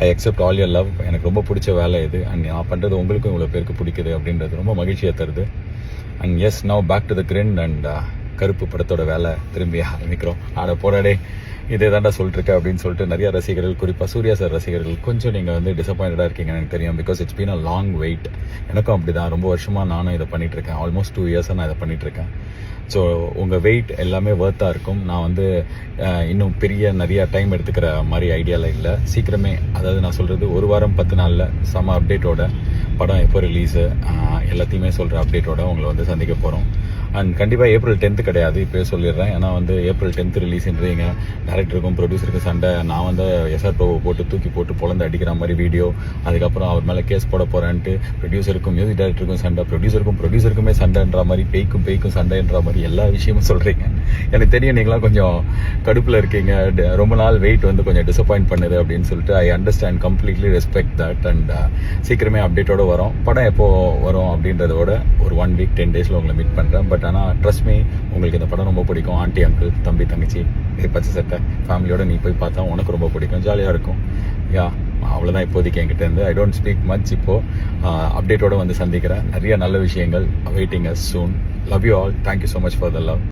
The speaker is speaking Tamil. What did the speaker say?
I accept all your love. எனக்கு ரொம்ப பிடிச்ச வேலை இது. அண்ட் நான் பண்ணுறது உங்களுக்கும் இவ்வளோ பேருக்கு பிடிக்குது அப்படின்றது ரொம்ப மகிழ்ச்சியாக தருது. And yes, now back to the grind. And கருப்பு படத்தோட வேலை திரும்பி ஆரம்பிக்கிறோம். ஆட போராடே இதே தாண்டா சொல்லிட்டுருக்கேன் அப்படின்னு சொல்லிட்டு நிறைய ரசிகர்கள், குறிப்பாக சூர்யா சார் ரசிகர்கள் கொஞ்சம் நீங்கள் வந்து டிசப்பாயிண்டடாக இருக்கீங்கன்னு எனக்கு தெரியும். Because it's been a long wait. எனக்கும் அப்படி தான். ரொம்ப வருஷமாக நானும் இதை பண்ணிகிட்ருக்கேன். ஆல்மோஸ்ட் 2 இயர்ஸாக நான் இதை பண்ணிகிட்ருக்கேன். ஸோ உங்கள் வெயிட் எல்லாமே ஒர்த்தாக இருக்கும். நான் வந்து இன்னும் நிறைய டைம் எடுத்துக்கிற மாதிரி ஐடியாவில் இல்லை. சீக்கிரமே, அதாவது நான் சொல்கிறது 1 வாரம் 10 நாளில் செம அப்டேட்டோட, படம் எப்போ ரிலீஸு எல்லாத்தையுமே சொல்கிற அப்டேட்டோட உங்களை வந்து சந்திக்க போகிறோம். அண்ட் கண்டிப்பாக April 10th கிடையாது, இப்போயே சொல்லிடுறேன். ஏன்னா வந்து April 10th ரிலீஸ்ன்றீங்க, டேரக்டருக்கும் ப்ரொடியூசருக்கும் சண்டை. நான் வந்து எஸ்ஆர் பிரபு போட்டு தூக்கி போட்டு பொழந்து அடிக்கிற மாதிரி வீடியோ, அதுக்கப்புறம் அவர் மேலே கேஸ் போட போகிறேன்ட்டு ப்ரொடியூசருக்கும் மியூசிக் டைரக்டருக்கும் சண்டை, ப்ரொடியூசருக்குமே சண்டைன்ற மாதிரி, பேய்க்கும் சண்டைன்ற மாதிரி எல்லா விஷயமும் சொல்கிறீங்க. எனக்கு தெரியும் நீங்களாம் கொஞ்சம் கடுப்பில் இருக்கீங்க. ரொம்ப நாள் வெயிட் வந்து கொஞ்சம் டிசப்பாயிண்ட் பண்ணுது அப்படின்னு சொல்லிட்டு I understand, completely respect that. And சீக்கிரமே அப்டேட்டோட வரும். படம் எப்போ வரும் அப்படின்றதோட ஒரு 1 week 10 days உங்களை மீட் பண்ணுறேன். பட் ஆனால் ட்ரஸ்ட் மீ, உங்களுக்கு இந்த படம் ரொம்ப பிடிக்கும். ஆண்டி, அங்கிள், தம்பி, தங்கச்சி, பச்சை சட்டை ஃபேமிலியோட நீ போய் பார்த்தா உனக்கு ரொம்ப பிடிக்கும், ஜாலியாக இருக்கும். யா, அவ்வளோதான் இப்போதைக்கு என்கிட்ட இருந்து. I don't speak much. இப்போது அப்டேட்டோட வந்து சந்திக்கிறேன். நிறைய நல்ல விஷயங்கள் waiting as soon. Love you all. Thank you so much for the love.